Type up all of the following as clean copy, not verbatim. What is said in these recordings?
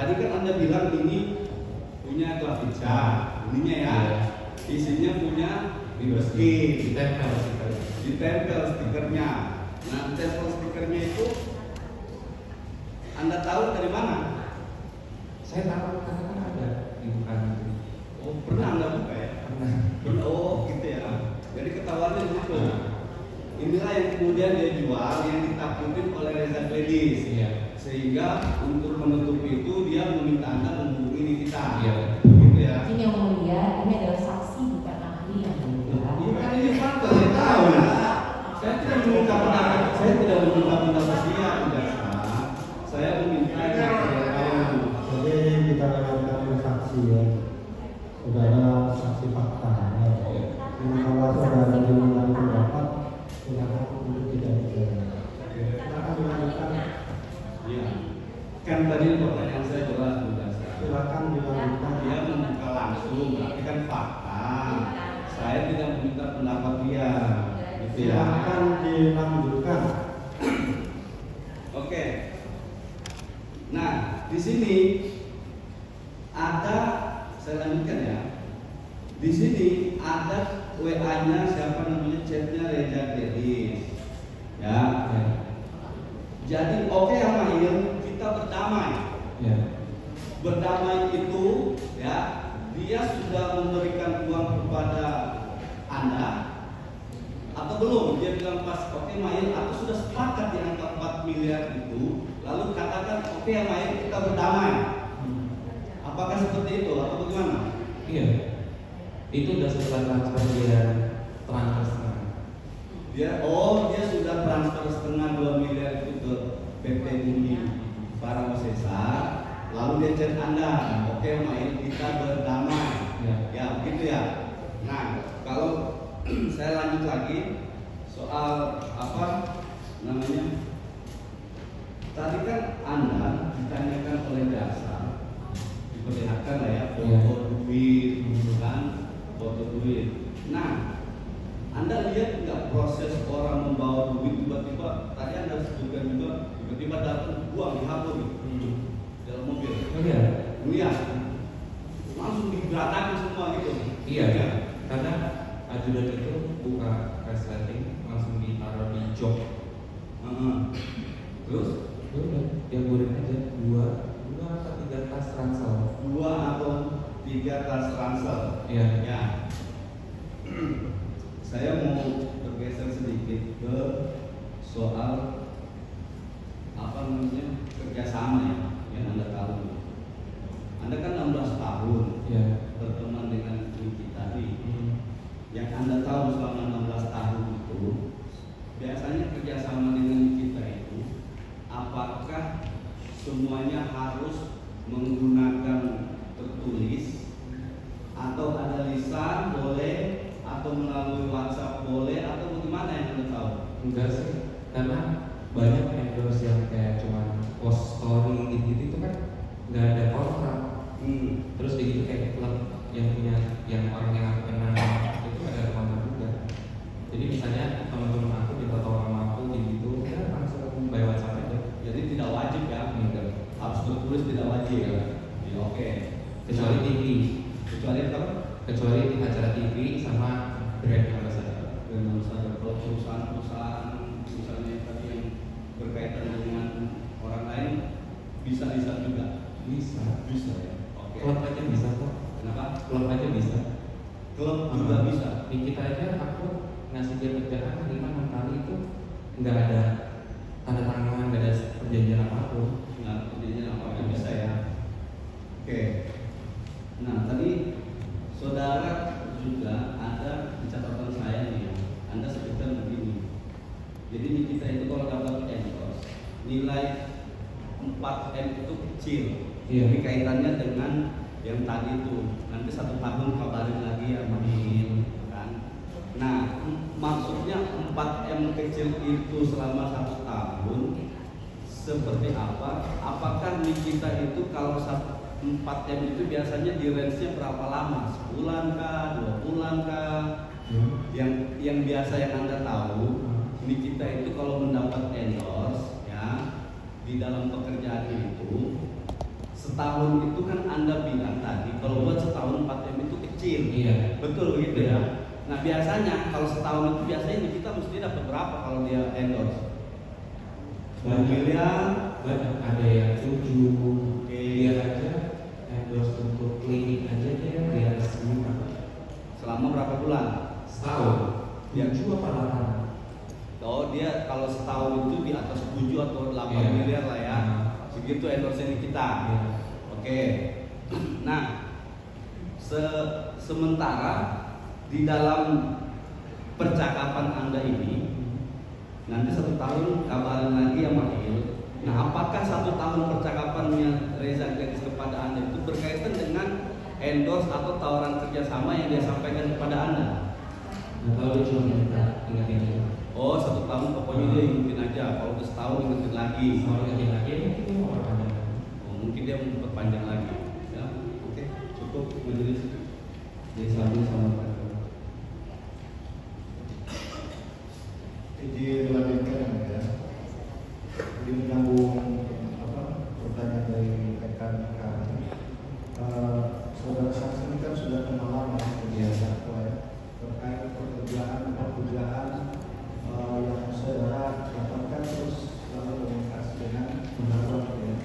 Tadi kan Anda bilang ini punya Klavica, ininya ya, isinya punya Ribeski, ditempel stikernya. Nah, tempel stikernya itu Anda tahu dari mana? Saya tahu karena kan ada di bukan. Oh, pernah Anda buka ya? Pernah. Oh, gitu ya. Jadi ketahuannya gitu. Inilah yang kemudian dia jual, yang ditakutin oleh Reza Gledis. Iya. Sehingga untuk menutupi itu dia meminta Anda menghubungi kita. Iya. Gitu ya. Ini yang mulia, ini adalah saksi bukan ahli yang mulia. Ini kan ini fakta, saya tahu ya. Saya tidak meminta pendapat, saya tidak meminta pendapat dia, jaksa. Saya meminta yang dia tahu. Jadi kita lewatkan saksi ya, saudara saksi fakta. Ya. Kalau saudara mengenai pendapat, silakan untuk tidak bicara. Silakan dilanjutkan. Iya. Kan tadi pertanyaan saya jelas Bu Jaksa. Silakan dilanjutkan. Dia membuka langsung, berarti kan fakta. Saya tidak meminta pendapat dia. Gitu ya. Silakan dilanjutkan. Oke. Nah, di sini ada, saya lanjutkan ya. Di sini ada WA-nya siapa namanya, chatnya Reza Gledis. Ya. Jadi oke sama Il, kita berdamai. Ya. Berdamai itu ya, dia sudah memberikan uang kepada Anda atau belum? Dia bilang pas oke Mail, atau sudah sepakat di angka 4 miliar itu, lalu katakan oke Mail, kita berdamai. Apakah seperti itu atau bagaimana? Iya. Itu udah setelah transfer dia transfer setengah. Dia sudah transfer setengah 2 miliar itu ke BP Bumi Barang Sesa, lalu dia chat Anda, oke Mail, kita berdamai. Ya, begitu ya. Nah, kalau saya lanjut lagi soal apa namanya? Tadi kan Anda ditanyakan oleh jaksa, diperlihatkan lah ya foto duit, kan? Foto duit. Nah, Anda lihat nggak proses orang membawa duit tiba-tiba? Tadi Anda sebutkan juga tiba-tiba datang buang di HP dalam mobil. Oh iya. Lihat, langsung digeratakan semua gitu. Iya. Karena ajudan itu buka resleting langsung ditaruh di jok. Terus Udah, yang gurin aja dua atau 3 tas ransel. 2 atau 3 tas ransel. Iya. Ya. Saya mau bergeser sedikit ke soal apa namanya, kerjasama ya, yang Anda tahu. Anda kan 16 tahun Iya. berteman dengan Wiki tadi. Yang Anda tahu selama 16 tahun itu, biasanya kerjasama dengan kita itu, apakah semuanya harus menggunakan tertulis, atau ada lisan boleh, atau melalui WhatsApp boleh, atau bagaimana yang Anda tahu? Enggak sih, karena banyak endorse yang kayak cuma post story gitu itu kan nggak ada kontrak. Terus begitu kayak klub yang punya, yang orang yang aku kenal itu ada kontrak juga. Jadi misalnya teman-teman aku minta tolong sama aku gitu, ya langsung by WhatsApp aja. Jadi tidak wajib ya? Enggak. Harus tertulis, tidak wajib ya? Ya, oke. Kecuali TV, Kecuali apa? kecuali di acara TV sama brand ambassador. Dengan kalau perusahaan-perusahaan misalnya tadi yang berkaitan dengan orang lain bisa juga. Bisa. Ya. Oke. Klub aja bisa kok. Kenapa? Klub aja bisa. Klub juga bisa. Di kita aja aku ngasih dia kerjaan 5-6 kali itu nggak ada tanda tangan, nggak ada perjanjian apapun. Nah, intinya apa bisa ya? Oke. Nah, tadi saudara juga ada di catatan saya nih, Anda sebutkan begini. Jadi ini kita itu kalau dapat endorse, nilai 4M itu kecil. Iya. Ini kaitannya dengan yang tadi itu. Nanti 1 tahun kabarin lagi ya, Mamin, kan? Nah, maksudnya 4M kecil itu selama 1 tahun seperti apa? Apakah nih kita itu kalau 4M itu biasanya di range-nya berapa lama? Sebulan kah? 2 bulan kah? Yang biasa yang Anda tahu, ini kita itu kalau mendapat endorse ya di dalam pekerjaan itu setahun itu kan Anda bilang tadi kalau buat setahun 4M itu kecil. Iya. Betul begitu ya. Nah biasanya kalau setahun itu biasanya kita mesti dapat berapa kalau dia endorse? 2 miliar. Banyak, ada yang 7. Oke. Dia aja endorse untuk klinik aja dia di atas 5. Selama berapa bulan? Setahun. Ya. 7 apa 8? Oh dia kalau setahun itu di atas 7 atau 8 Iya. miliar lah ya. Nah. Segitu endorse kita. Iya. Oke. Nah, sementara di dalam percakapan Anda ini nanti 1 tahun kabarin lagi ya Mahil. Nah, apakah 1 tahun percakapannya Reza Gladys kepada Anda itu berkaitan dengan endorse atau tawaran kerjasama yang dia sampaikan kepada Anda? Nggak tahu, dia cuma minta ingatin aja. Oh, 1 tahun pokoknya dia ingetin aja. Kalau udah setahun ingetin lagi. Soal ingatin lagi, mungkin dia mau perpanjang. Oh, mungkin dia mau perpanjang lagi. Ya, oke, cukup majelis. Jadi sambil sama Pak. Dilanjutkan ya. Jadi menyambung pertanyaan dari rekan kami. Saudara saksi ini kan sudah kenal lama dengan terdakwa ya, terkait pekerjaan yang saudara dapatkan terus lalu komunikasi dengan terdakwa ya.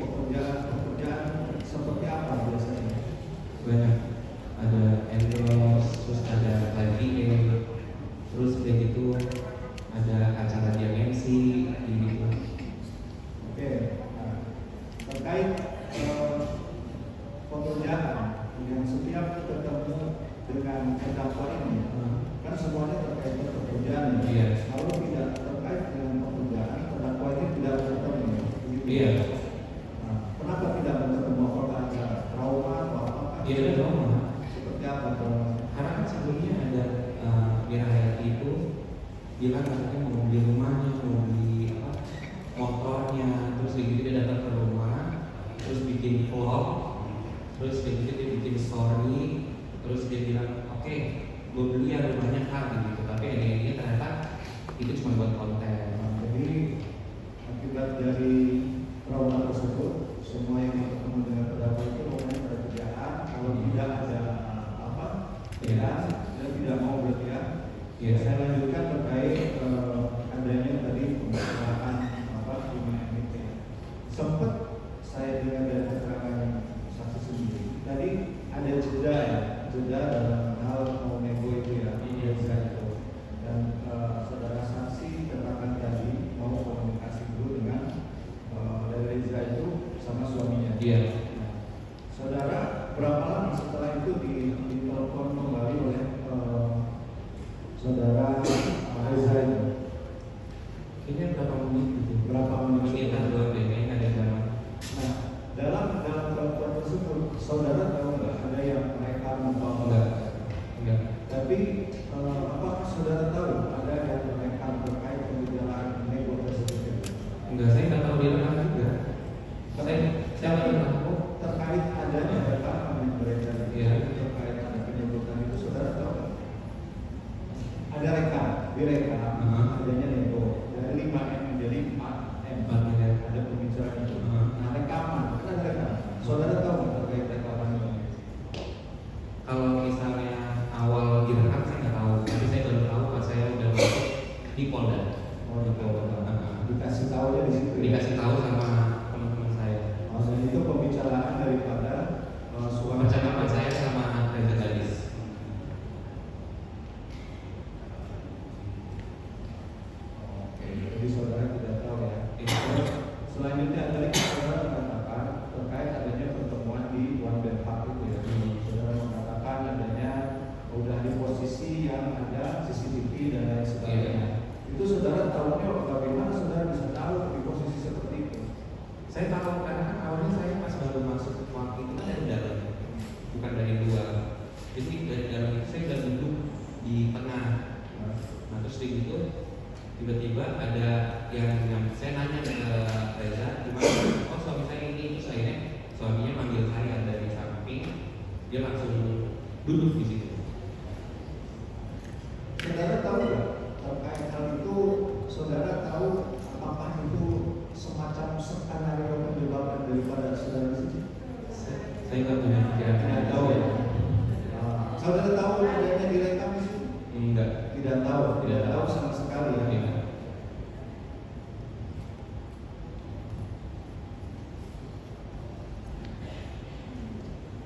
Pekerjaan seperti apa biasanya? Banyak, ada endorse, terus ada live VA, terus kayak gitu ada acara dia MC gitu. Oke, nah, terkait pekerjaan yang setiap ketemu dengan terdakwa ini, kan semuanya terkait dengan pekerjaan ya. Iya. Kalau tidak terkait dengan pekerjaan, terdakwa ini tidak bertemu. Begitu. Iya. Nah, kenapa tidak bertemu? Apakah ada trauma atau apa? Iya, ada trauma. Seperti apa trauma? Karena kan sebelumnya ada Mira Hayati itu bilang katanya mau beli rumahnya, mau beli motornya, terus begitu dia datang ke rumah, terus bikin vlog, terus begitu dia bikin story, terus dia bilang oke, gue beli ya rumahnya kan gitu, tapi ini ternyata itu cuma buat konten. Nah, jadi akibat dari trauma tersebut, semua yang bertemu dengan terdakwa itu pokoknya pada kerjaan. Kalau tidak ada apa, ya, dan tidak mau berarti ya. Iya. Saya lanjutkan terkait adanya tadi pembicaraan dunia MIT. Sempat saya dengar dari keterangan saksi sendiri. Tadi ada jeda ya, jeda dalam hal mau nego itu ya, itu. Dan saudara saksi katakan tadi mau komunikasi dulu dengan dari Reza itu sama suaminya. Iya. Nah, saudara berapa lama setelah itu ditelepon kembali oleh saudara Reza itu? Ini berapa menit gitu? Berapa menit? Menitan doang deh, kayaknya ada zaman. Nah, dalam telepon tersebut, saudara tahu nggak ada yang merekam atau Enggak. Tapi apakah saudara tahu ada yang merekam terkait pembicaraan nego tersebut? Enggak, saya nggak tahu dia rekam juga. Saya nggak tahu. Terkait adanya rekaman yang beredar Iya. terkait ada penyebutan itu, saudara tahu nggak? Ada rekam, direkam adanya nego dari 5M menjadi 4M. 4 miliar. Ada pembicaraan itu. Nah, rekaman, kan ada rekaman. Saudara tahu nggak terkait rekaman itu? Kalau misalnya awal direkam saya nggak tahu, tapi saya baru tahu pas saya udah masuk di Polda. Oh, di Polda. Dikasih tahu ya di situ. Dikasih tahu sama teman-teman saya. Oh, dan itu pembicaraan daripada suami. Percakapan saya sama Reza Gladys. Oke, jadi saudara tidak tahu ya. Iya. Selanjutnya tadi saudara mengatakan terkait adanya pertemuan di One Bed Park itu ya. Saudara mengatakan adanya udah di posisi yang ada CCTV dan lain sebagainya. Iya. Itu saudara tahunya bagaimana saudara bisa tahu di posisi seperti itu? Saya tahu karena kan awalnya saya pas baru masuk ke waktu itu kan dari dalam, bukan dari luar. Jadi dari dalam itu saya udah duduk di tengah. Nah terus begitu tiba-tiba ada yang saya nanya ke Reza gimana? Oh suami saya ini, terus akhirnya suaminya manggil saya dari samping, dia langsung duduk di situ. Saudara tahu nggak terkait hal itu? Saudara tahu apakah itu semacam skenario penyebabkan daripada saudara di sini? Saya nggak punya pikiran. Tidak tahu ya. Saudara tahu adanya direkam di sini? Enggak. Tidak tahu, tidak tahu sama sekali ya. Iya.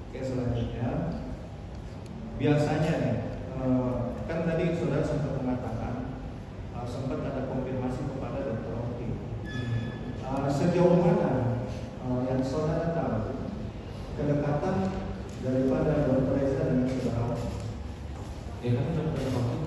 Oke, selanjutnya biasanya nih kan tadi saudara sempat mengatakan sempat ada konfirmasi kepada Dr. Oki. Sejauh mana yang saudara tahu kedekatan daripada Dr. Reza dengan saudara Oki? Ya kan dokter Oki